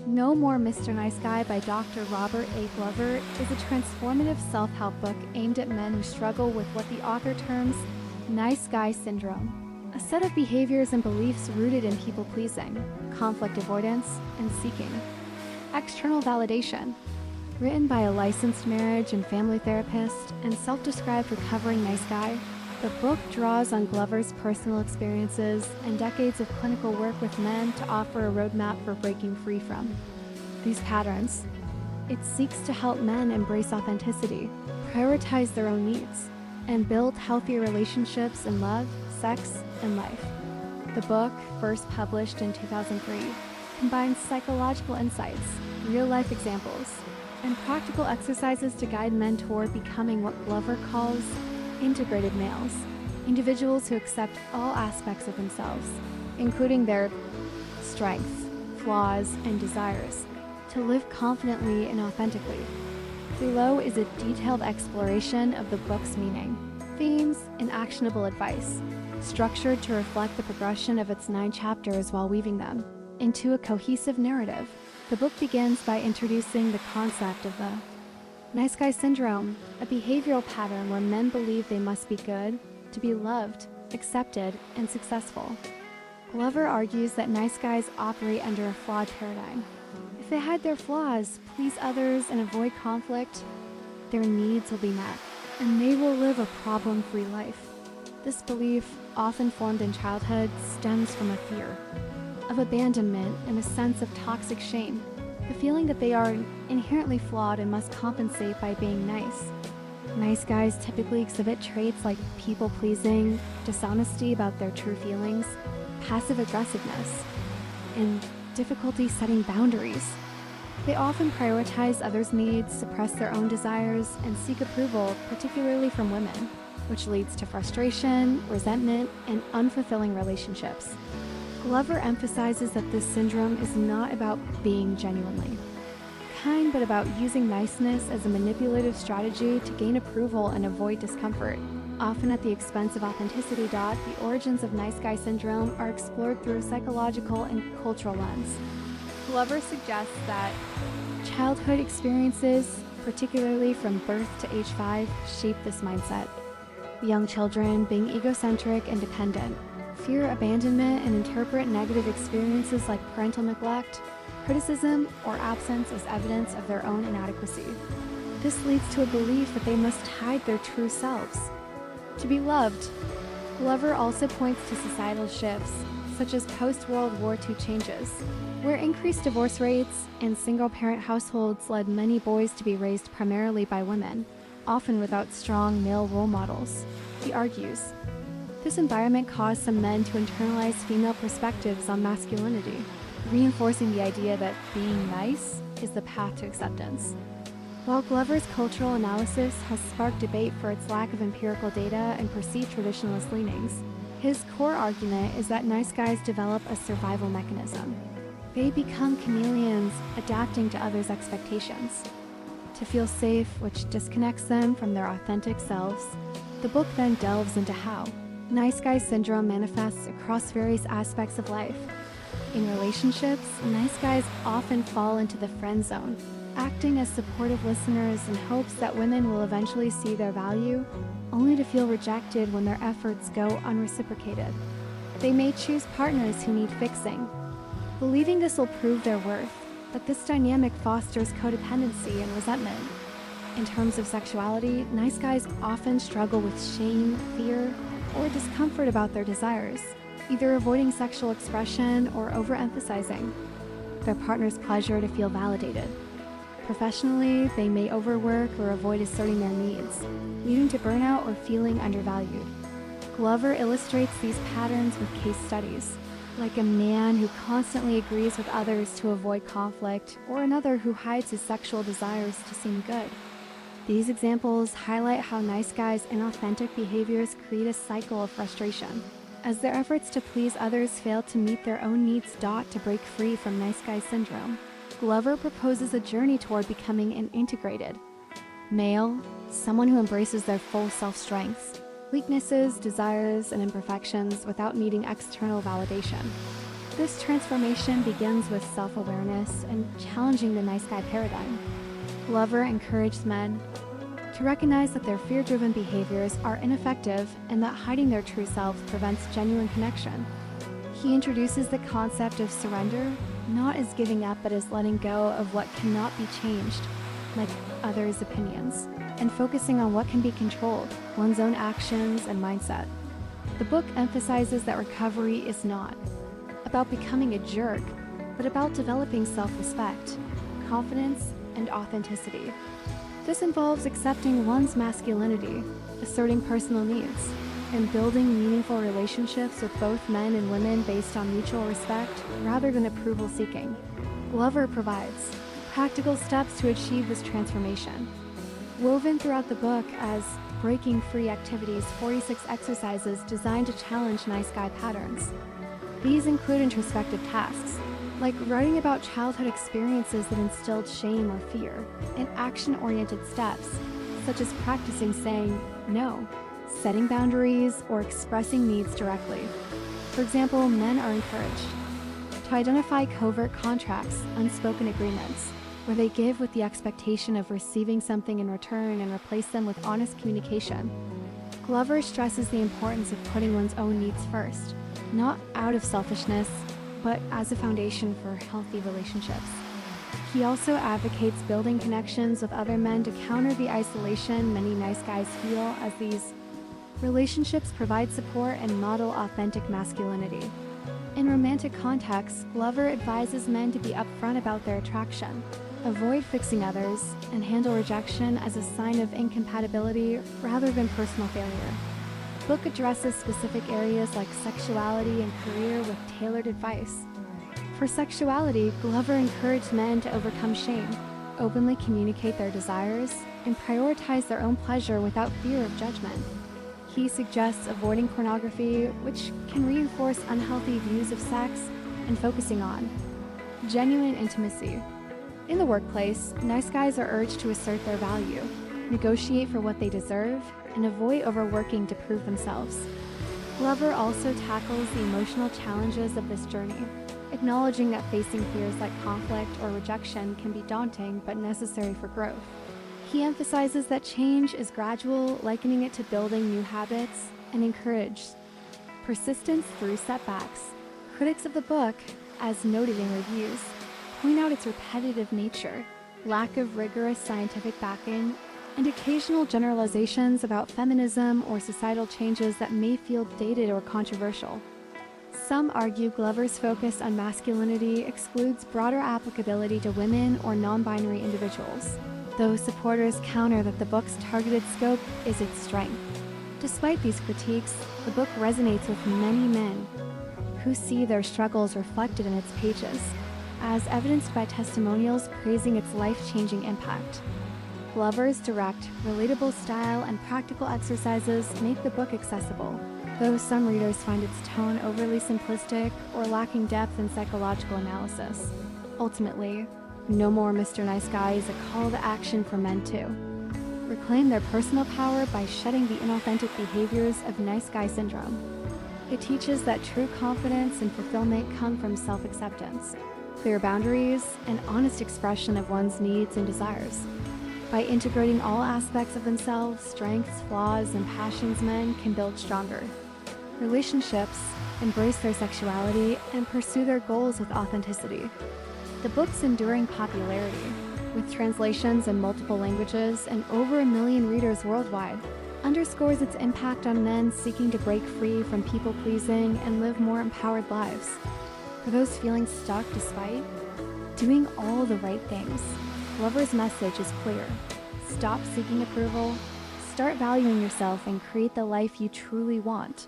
No More Mr. Nice Guy by Dr. Robert A. Glover is a transformative self-help book aimed at men who struggle with what the author terms nice guy syndrome, a set of behaviors and beliefs rooted in people-pleasing, conflict avoidance, and seeking external validation. Written by a licensed marriage and family therapist and self-described recovering nice guy, the book draws on Glover's personal experiences and decades of clinical work with men to offer a roadmap for breaking free from these patterns. It seeks to help men embrace authenticity, prioritize their own needs, and build healthier relationships in love, sex, and life. The book, first published in 2003, combines psychological insights, real-life examples, and practical exercises to guide men toward becoming what Glover calls integrated males, individuals who accept all aspects of themselves, including their strengths, flaws, and desires, to live confidently and authentically. Below is a detailed exploration of the book's meaning, themes, and actionable advice, structured to reflect the progression of its 9 chapters while weaving them into a cohesive narrative. The book begins by introducing the concept of the nice guy syndrome, a behavioral pattern where men believe they must be good to be loved, accepted, and successful. Glover argues that nice guys operate under a flawed paradigm. If they hide their flaws, please others, and avoid conflict, their needs will be met, and they will live a problem-free life. This belief, often formed in childhood, stems from a fear of abandonment and a sense of toxic shame, the feeling that they are inherently flawed and must compensate by being nice. Nice guys typically exhibit traits like people-pleasing, dishonesty about their true feelings, passive aggressiveness, and difficulty setting boundaries. They often prioritize others' needs, suppress their own desires, and seek approval, particularly from women, which leads to frustration, resentment, and unfulfilling relationships. Glover emphasizes that this syndrome is not about being genuinely kind, but about using niceness as a manipulative strategy to gain approval and avoid discomfort. Often at the expense of authenticity. The origins of nice guy syndrome are explored through a psychological and cultural lens. Glover suggests that childhood experiences, particularly from birth to age 5, shape this mindset. Young children being egocentric and dependent, fear abandonment, and interpret negative experiences like parental neglect, criticism, or absence as evidence of their own inadequacy. This leads to a belief that they must hide their true selves to be loved. Glover also points to societal shifts, such as post-World War II changes, where increased divorce rates and single-parent households led many boys to be raised primarily by women, often without strong male role models. He argues, this environment caused some men to internalize female perspectives on masculinity, reinforcing the idea that being nice is the path to acceptance. While Glover's cultural analysis has sparked debate for its lack of empirical data and perceived traditionalist leanings, his core argument is that nice guys develop a survival mechanism. They become chameleons, adapting to others' expectations. To feel safe, which disconnects them from their authentic selves, the book then delves into how nice guy syndrome manifests across various aspects of life. In relationships, nice guys often fall into the friend zone, acting as supportive listeners in hopes that women will eventually see their value, only to feel rejected when their efforts go unreciprocated. They may choose partners who need fixing, believing this will prove their worth, but this dynamic fosters codependency and resentment. In terms of sexuality, nice guys often struggle with shame, fear, or discomfort about their desires, either avoiding sexual expression or overemphasizing their partner's pleasure to feel validated. Professionally, they may overwork or avoid asserting their needs, leading to burnout or feeling undervalued. Glover illustrates these patterns with case studies, like a man who constantly agrees with others to avoid conflict, or another who hides his sexual desires to seem good. These examples highlight how nice guys' inauthentic behaviors create a cycle of frustration, as their efforts to please others fail to meet their own needs. To break free from nice guy syndrome, Glover proposes a journey toward becoming an integrated male, someone who embraces their full self-strengths, weaknesses, desires, and imperfections without needing external validation. This transformation begins with self-awareness and challenging the nice guy paradigm. Glover encouraged men to recognize that their fear-driven behaviors are ineffective and that hiding their true selves prevents genuine connection. He introduces the concept of surrender, not as giving up but as letting go of what cannot be changed, like others' opinions, and focusing on what can be controlled, one's own actions and mindset. The book emphasizes that recovery is not about becoming a jerk, but about developing self-respect, confidence, and authenticity. This involves accepting one's masculinity, asserting personal needs, and building meaningful relationships with both men and women based on mutual respect rather than approval seeking. Glover provides practical steps to achieve this transformation. Woven throughout the book as breaking free activities, 46 exercises designed to challenge nice guy patterns. These include introspective tasks, like writing about childhood experiences that instilled shame or fear, and action-oriented steps, such as practicing saying no, setting boundaries, or expressing needs directly. For example, men are encouraged to identify covert contracts, unspoken agreements, where they give with the expectation of receiving something in return and replace them with honest communication. Glover stresses the importance of putting one's own needs first, not out of selfishness, but as a foundation for healthy relationships. He also advocates building connections with other men to counter the isolation many nice guys feel, as these relationships provide support and model authentic masculinity. In romantic contexts, Glover advises men to be upfront about their attraction, avoid fixing others, and handle rejection as a sign of incompatibility rather than personal failure. The book addresses specific areas like sexuality and career with tailored advice. For sexuality, Glover encouraged men to overcome shame, openly communicate their desires, and prioritize their own pleasure without fear of judgment. He suggests avoiding pornography, which can reinforce unhealthy views of sex, and focusing on genuine intimacy. In the workplace, nice guys are urged to assert their value, negotiate for what they deserve, and avoid overworking to prove themselves. Glover also tackles the emotional challenges of this journey, acknowledging that facing fears like conflict or rejection can be daunting but necessary for growth. He emphasizes that change is gradual, likening it to building new habits, and encourages persistence through setbacks. Critics of the book, as noted in reviews, point out its repetitive nature, lack of rigorous scientific backing, and occasional generalizations about feminism or societal changes that may feel dated or controversial. Some argue Glover's focus on masculinity excludes broader applicability to women or non-binary individuals, though supporters counter that the book's targeted scope is its strength. Despite these critiques, the book resonates with many men who see their struggles reflected in its pages, as evidenced by testimonials praising its life-changing impact. Glover's direct, relatable style and practical exercises make the book accessible, though some readers find its tone overly simplistic or lacking depth in psychological analysis. Ultimately, No More Mr. Nice Guy is a call to action for men too. Reclaim their personal power by shedding the inauthentic behaviors of nice guy syndrome. It teaches that true confidence and fulfillment come from self-acceptance, clear boundaries, and honest expression of one's needs and desires. By integrating all aspects of themselves, strengths, flaws, and passions, men can build stronger relationships, embrace their sexuality, and pursue their goals with authenticity. The book's enduring popularity, with translations in multiple languages and over 1 million readers worldwide, underscores its impact on men seeking to break free from people-pleasing and live more empowered lives. For those feeling stuck despite doing all the right things, Glover's message is clear. Stop seeking approval, start valuing yourself, and create the life you truly want.